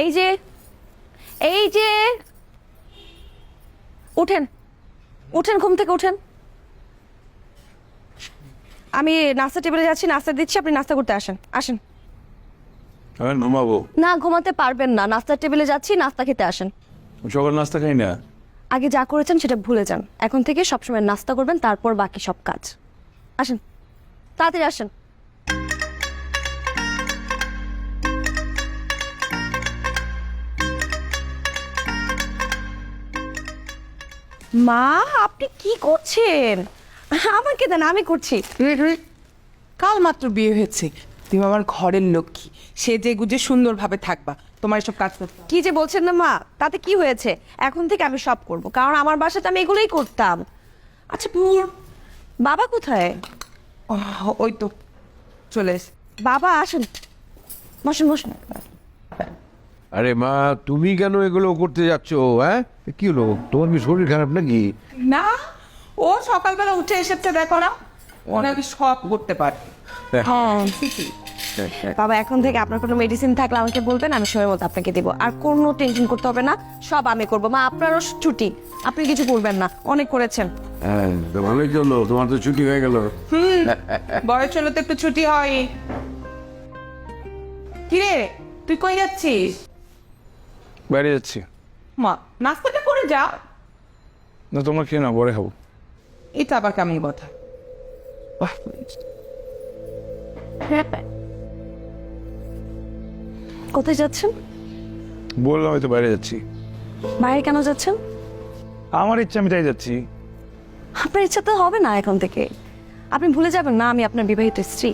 এই যে এই যে উঠেন উঠেন, ঘুম থেকে উঠেন। আমি নাস্তা টেবিলে যাচ্ছি, নাস্তা দিচ্ছি, আপনি নাস্তা করতে আসেন। আসেন। আমি ঘুমাবো। না, ঘুমাতে পারবেন না, নাস্তার টেবিলে যাচ্ছি, নাস্তা খেতে আসেন। সকাল নাস্তা খাই না। আগে যা করেছেন সেটা ভুলে যান, এখন থেকে সবসময় নাস্তা করবেন, তারপর বাকি সব কাজ। আসেন, তাড়াতাড়ি আসেন। মা, আপনি কি করছেন? আমাকে দেন, আমি করছি। কাল মাত্র বিয়ে হয়েছে, তুমি আমার ঘরের লক্ষ্মী, সেজে গুজে সুন্দরভাবে থাকবা, তোমার এসব কাজ করতে হবে না। কি যে বলছেন না মা, তাতে কি হয়েছে? এখন থেকে আমি সব করব, কারণ আমার বাসাতে আমি এগুলোই করতাম। আচ্ছা, বাবা কোথায়? ওই তো চলে এসে। বাবা আসেন, বসুন বসুন। আরে মা, তুমি কেন এগুলো করতে যাচ্ছ? হ্যাঁ, কি হলো? তোমার কি শরীর খারাপ নাকি? না, ও সকালবেলা উঠে এসেছে, দেখো না, ও নাকি সব করতে পারে। হ্যাঁ বাবা, এখন থেকে আপনার কোনো মেডিসিন থাকলে আমাকে বলবেন, আমি সময় মতো আপনাকে দেবো। আর কোনো টেনশন করতে হবে না, সব আমি করবো। মা, আপনারও ছুটি, আপনি কিছু করবেন না, অনেক করেছেন। হ্যাঁ, তো ভালোই চলো, তোমার তো ছুটি হয়ে গেল। বয়স হলে তো একটু ছুটি হয়। কিরে, তুই কই যাচ্ছিস? বাইরে যাচ্ছি। মা, নাস্তাটা করে যা। না, তোমরা খেয়ে না, পরে খাবো। এটা আবার কেমন কথা? কোথায় যাচ্ছেন? বললাম হয়তো বাইরে যাচ্ছি। বাইরে কেন যাচ্ছেন? আমার ইচ্ছা, আমি তাই যাচ্ছি। আপনার ইচ্ছা তো হবে না এখন থেকে। আপনি ভুলে যাবেন না আমি আপনার বিবাহিত স্ত্রী।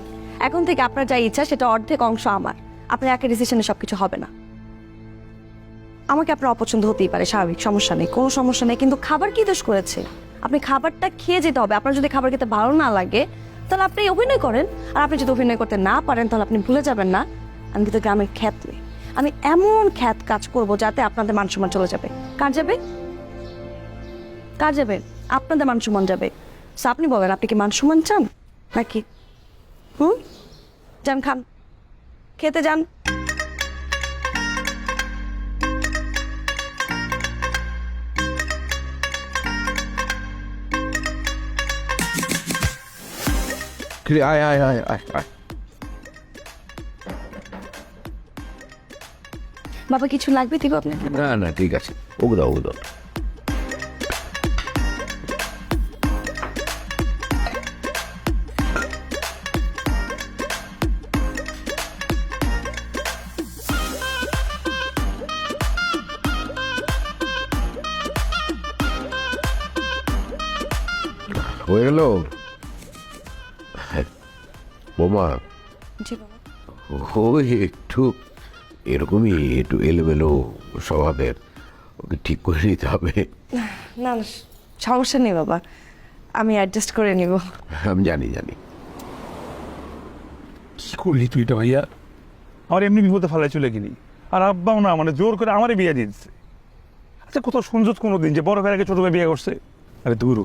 এখন থেকে আপনার যা ইচ্ছা সেটা অর্ধেক অংশ আমার। আপনার একা ডিসিশনে সবকিছু হবে না। আমাকে আপনার অপছন্দ হতেই পারে, স্বাভাবিক, সমস্যা নেই, কোনো সমস্যা নেই, কিন্তু খাবার কি দোষ করেছে? আপনি খাবারটা খেয়ে যেতে হবে। আপনার যদি খাবার খেতে ভালো না লাগে তাহলে আপনি অভিনয় করেন, আর আপনি যদি অভিনয় করতে না পারেন তাহলে আপনি ভুলে যাবেন না আমি কিন্তু গ্রামের খ্যাত নেই। আমি এমন খ্যাত কাজ করব যাতে আপনাদের মান সম্মান চলে যাবে। কার যাবে? কার যাবে? আপনাদের মান সম্মান যাবে। So, আপনি বলেন, আপনি কি মান সম্মান চান নাকি? যান, খান, খেতে যান। আয় আয় আয় আয় আয়। বাবা, কিছু লাগবে দিব আপনাকে? না না, ঠিক আছে, ওকে দাও, ওকে দাও। হয়ে গেল বোমা। জি বাবা। ওই একটু এরকমই, একটু এলোমেলো স্বভাবের, ওকে ঠিক করে নিতে হবে। না না, সমস্যা নেই বাবা, আমি অ্যাডজাস্ট করে নিব। আমি জানি জানি। কি করলি তুই এটা ভাইয়া? আমার এমনি বিপদে ফেলায় চলে গেলি, আর আব্বাও না মানে জোর করে আমারই বিয়ে দিয়ে দিচ্ছে। আচ্ছা, কোথাও শুনছ কোনোদিন যে বড় ভাইয়ের আগে ছোট ভাই বিয়ে করছে? আরে দূর,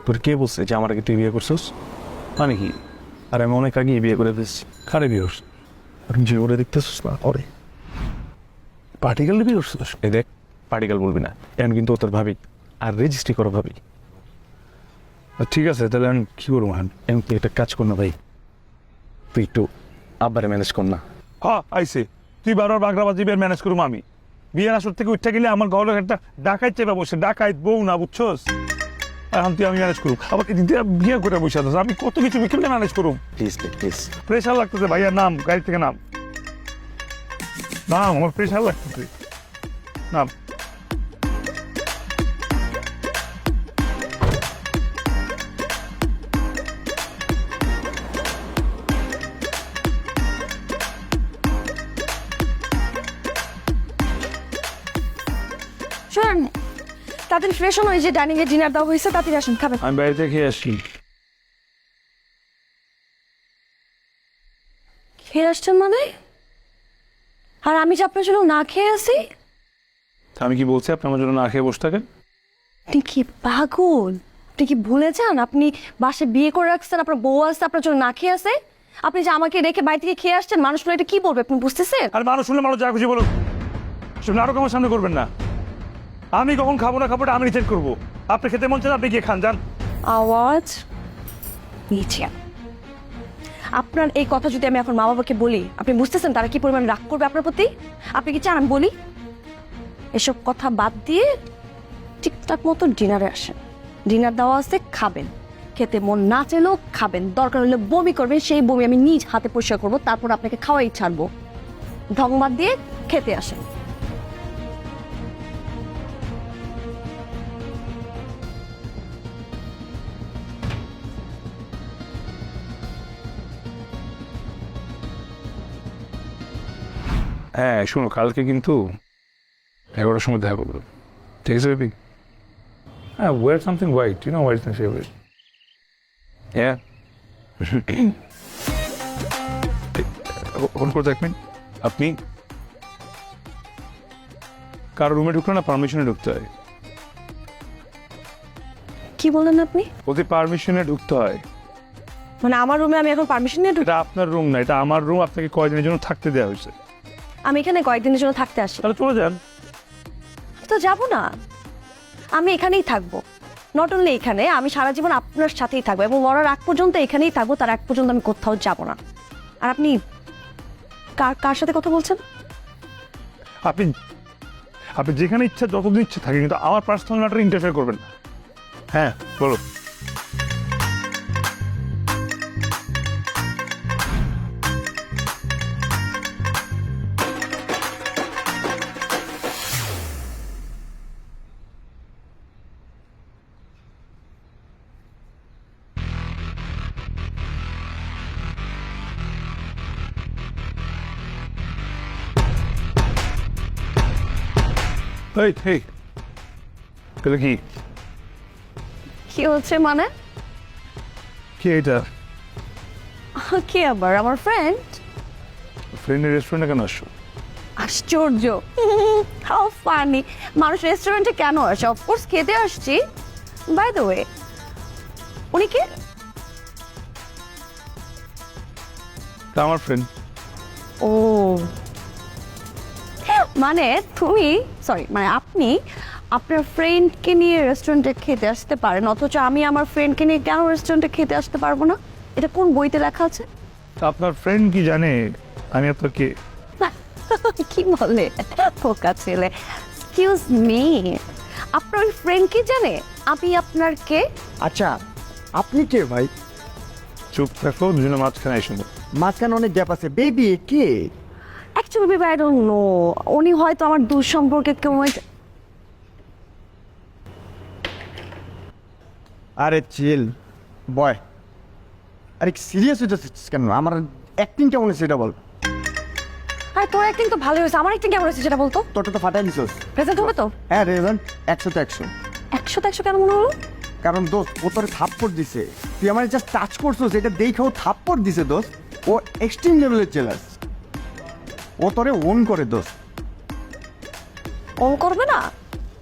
তোর কে বলছে যে আমার আগে তুই বিয়ে করছিস? মানে কি? আর আমি অনেক আগেই বিয়ে করে ফেলছি। কারে বিয়ে করছিস? আপনি যে ওরে দেখতেছিস না, ওরে পার্টিকেল বিয়ে করছিস? এই দেখ, পার্টিকেল বলবি না, এখন কিন্তু ও তোর ভাবি, আর রেজিস্ট্রি করো ভাবি। ঠিক আছে, তাহলে আমি কী করবো? এখন তুই একটা কাজ কর না ভাই, তুই একটু আব্বারে ম্যানেজ কর না। হ্যাঁ আইসে, তুই বারবার বাগড়াবাজি বিয়ের ম্যানেজ করবো আমি। বিয়ের আসর থেকে উঠতে গেলে আমার ঘরের একটা ডাকাইত চেপে বসে, ডাকাইত বউ না, বুঝছোস? এখন তুই আমি ম্যানেজ করুক, আবার বিয়ে করে বসে আছিস, আমি কত কিছু কেমনে ম্যানেজ করুম? প্লিজ প্লিজ, প্রেশার লাগতেছে ভাইয়া, নাম গাড়ি থেকে, নাম নাম, আমার প্রেশার লাগতেছে, নাম। শোনেন, তাড়াতাড়ি ফ্রেশ হন, ওই যে ডাইনিং এ ডিনার দেওয়া হয়েছে, তাড়াতাড়ি আসুন, খাবেন। আমি বাড়িতে খেয়ে আসি। খেয়ে আসছেন মানে? আর আমি যে আপনার জন্য না খেয়ে আসি? আমি কি বলছি আপনি আমার জন্য না খেয়ে বসে থাকেন? আপনি কি পাগল? আপনি কি ভুলে যান আপনি বাসে বিয়ে করে রাখছেন, আপনার বউ আসছে আপনার জন্য না খেয়ে আসে? আপনি যে আমাকে রেখে বাড়ি থেকে খেয়ে আসছেন, মানুষগুলো এটা কি বলবে আপনি বুঝতেছেন? আর মানুষ শুনলে মানুষ যা খুশি বলুক, সব নাটক আমার সামনে করবেন না। আমি কখন খাবো না খাবোটা আমি ডিসাইড করবো। আপনি খেতে মন চান আপনি গিয়ে খান, যান। আওয়াজ নিচে। আপনার এই কথা যদি আমি এখন মা বাবাকে বলি, আপনি বুঝতেছেন তারা কি পরিমাণ রাগ করবে আপনার প্রতি? আপনি কি চান আমি বলি? এসব কথা বাদ দিয়ে ঠিকঠাক মতো ডিনারে আসেন। ডিনার দেওয়া আছে, খাবেন। খেতে মন না চাইলেও খাবেন, দরকার হলে বমি করবেন, সেই বমি আমি নিজ হাতে পরিষ্কার করবো, তারপর আপনাকে খাওয়াই ছাড়বো। ঢং বাদ দিয়ে খেতে আসেন। হ্যাঁ শোনো, কালকে কিন্তু 11টার সময় দেখা করবো, ঠিক আছে বেবি? হ্যাঁ, wear something white, you know white is my favorite. Yeah. Hold করে দেখবেন। আপনি কারো রুমে ঢুকলে না পারমিশনে ঢুকতে হয়। কি বলেন আপনি? বলতে পারমিশনে ঢুকতে হয়। মানে আমার রুমে আমি এখন পারমিশন নিয়ে ঢুকি? এটা আপনার রুম না, এটা আমার রুম। আপনাকে কয়দিনের জন্য থাকতে দেওয়া হয়েছে। আমি এখানে কয়েকদিনের জন্য থাকতে আসি। তাহলে চলে যান। তো যাবো না, আমি এখানেই থাকবো। নট অনলি এখানে, আমি সারা জীবন আপনার সাথেই থাকবো এবং মরার আগ পর্যন্ত এখানেই থাকবো। তার আগ পর্যন্ত আমি কোথাও যাব না। আর আপনি কার কার সাথে কথা বলছেন? আপনি আপনি যেখানে ইচ্ছা যতদিন ইচ্ছা থাকে, কিন্তু আমার পার্সোনাল ম্যাটারে ইন্টারফেয়ার করবেন না। হ্যাঁ বলো। এই এই এগুলো কি? কি হচ্ছে মানে? কি এটা? কে আবার? আমার ফ্রেন্ড। ফ্রেন্ডের রেস্টুরেন্টে কেন আসছো? আশ্চর্য, হাউ ফানি। মানুষ রেস্টুরেন্টে কেন আসে? অফকোর্স খেতে আসছি। বাই দ্য ওয়ে, উনি কে? তা আমার ফ্রেন্ড। ও মানে তুমি, সরি মানে আপনি আপনার ফ্রেন্ডকে নিয়ে রেস্টুরেন্টে খেতে আসতে পারেন, অথচ আমি আমার ফ্রেন্ডকে নিয়ে কেন রেস্টুরেন্টে খেতে আসতে পারবো না? এটা কোন বইতে লেখা আছে? তা আপনার ফ্রেন্ড কি জানে আমি আপনার কে? কি বলে পোকা ছেলে? এক্সকিউজ মি, আপনার ওই ফ্রেন্ড কি জানে আমি আপনার কে? আচ্ছা আপনি কে ভাই? চুপ থাকো, দুজনে মাঝখানে এসে বলো। মাঝখানে অনেক গ্যাপ আছে। Baby K? Actually baby I don't know, উনি হয়তো আমার দূর সম্পর্কে কেউ আরে চিল বয়। আরে সিরিয়াস হইতেছিস কেন? আমার অ্যাক্টিং কেমন হয়েছে সেটা বল। আর তোর অ্যাক্টিং তো ভালো হয়েছে, আমার অ্যাক্টিং কেমন হয়েছে সেটা বলতো। তোরটা তো ফাটাই নিছিস। প্রেজেন্ট হবে তো? হ্যাঁ রেজন 100 তো 100। 100 কেন মনে হলো? কারণ দোস্ত ও তোরে থাপ্পড় দিছে, তুই আমার জাস্ট টাচ করছিস, এটা দেখেও থাপ্পড় দিছে দোস্ত। ও এক্সট্রিম লেভেলের জেলাস, ও তোরে ওন করে দোস্ত। অন করবে না,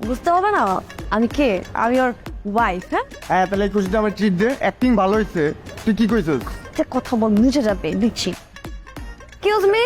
বুঝতে হবে না আমি কে? আমি ওর ওয়াইফ। হ্যাঁ হ্যাঁ তাহলে এই খুশিতে আমার ট্রিট দে। অ্যাক্টিং ভালো হয়েছে। তুই কি কইছিস? একটা কথা বল, নিচে যাবে দিচ্ছি। Excuse me,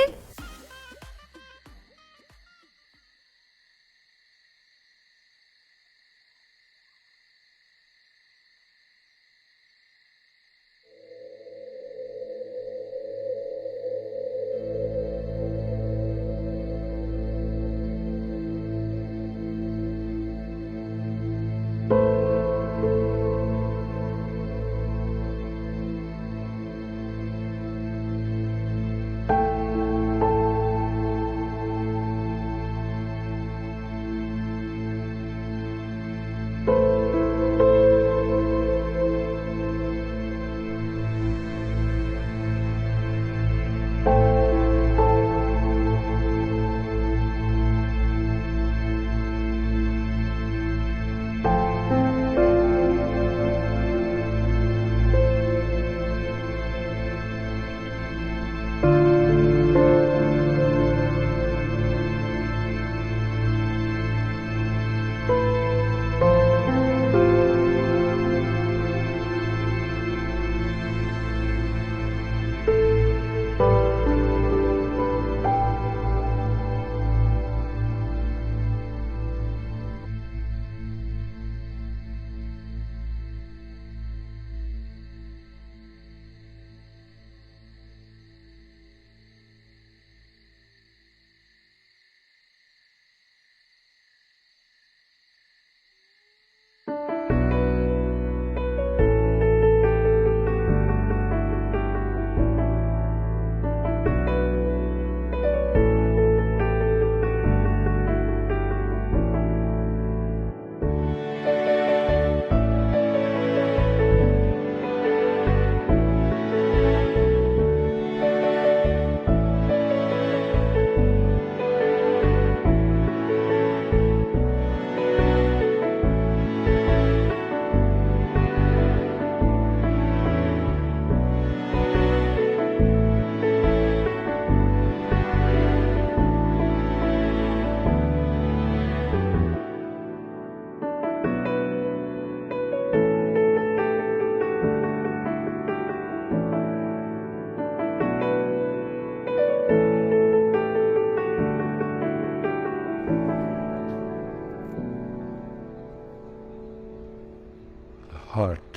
heart.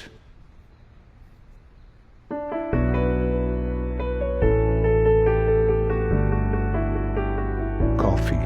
Coffee.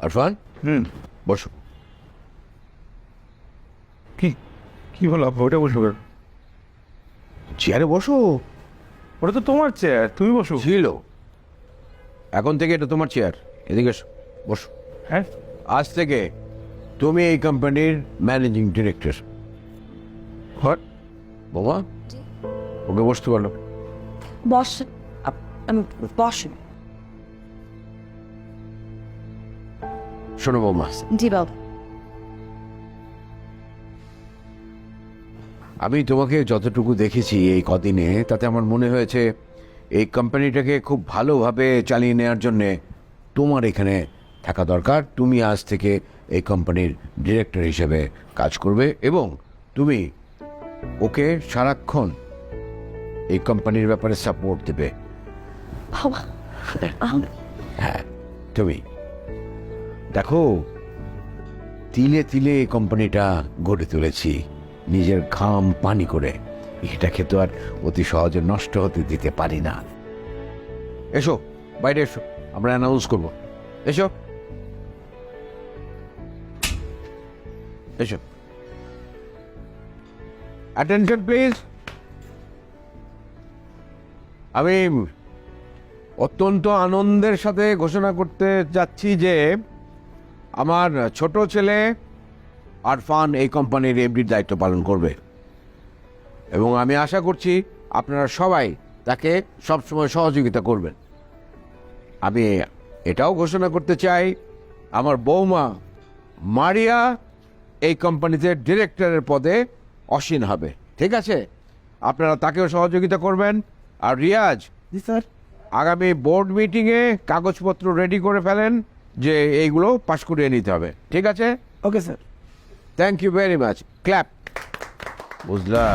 Arfan, বসো। কি কি বলো আপা? ওটা বসো কেন? চেয়ারে বসো। ওটা তো তোমার চেয়ার, তুমি বসো। ছিল, এখন থেকে এটা তোমার চেয়ার। এদিকে এসো, বসো। হ্যাঁ, আজ থেকে তুমি এই কোম্পানির ম্যানেজিং ডিরেক্টর। হোয়াট? বোমা, ওকে বসতে পারলো। বসেন বসেন। শোনো বৌমা, জি বাবু। আমি তোমাকে যতটুকু দেখেছি এই কদিনে, তাতে আমার মনে হয়েছে এই কোম্পানিটাকে খুব ভালোভাবে চালিয়ে নেওয়ার জন্যে তোমার এখানে থাকা দরকার। তুমি আজ থেকে এই কোম্পানির ডিরেক্টর হিসেবে কাজ করবে এবং তুমি ওকে সারাক্ষণ এই কোম্পানির ব্যাপারে সাপোর্ট দেবে। বাবা, হ্যাঁ, তুমি দেখো, তিলে তিলে এই কোম্পানিটা গড়ে তুলেছি নিজের ঘাম পানি করে। এটাকে তো আর অতি সহজে নষ্ট হতে দিতে পারি না। এসো, বাইরে এসো, আমরা অ্যানাউন্স করব। এসো এসো, অ্যাটেনশন প্লিজ। আমি অত্যন্ত আনন্দের সাথে ঘোষণা করতে যাচ্ছি যে আমার ছোট ছেলে আরফান এই কোম্পানির এমডির দায়িত্ব পালন করবে এবং আমি আশা করছি আপনারা সবাই তাকে সবসময় সহযোগিতা করবেন। আমি এটাও ঘোষণা করতে চাই আমার বৌমা মারিয়া এই কোম্পানিতে ডিরেক্টরের পদে আসীন হবে। ঠিক আছে? আপনারা তাকেও সহযোগিতা করবেন। আর রিয়াজ, জি স্যার। আগামী বোর্ড মিটিংয়ে কাগজপত্র রেডি করে ফেলেন যে এইগুলো পাশ করিয়ে নিতে হবে। ঠিক আছে? Okay sir. Thank you very much. Clap. বুঝলা?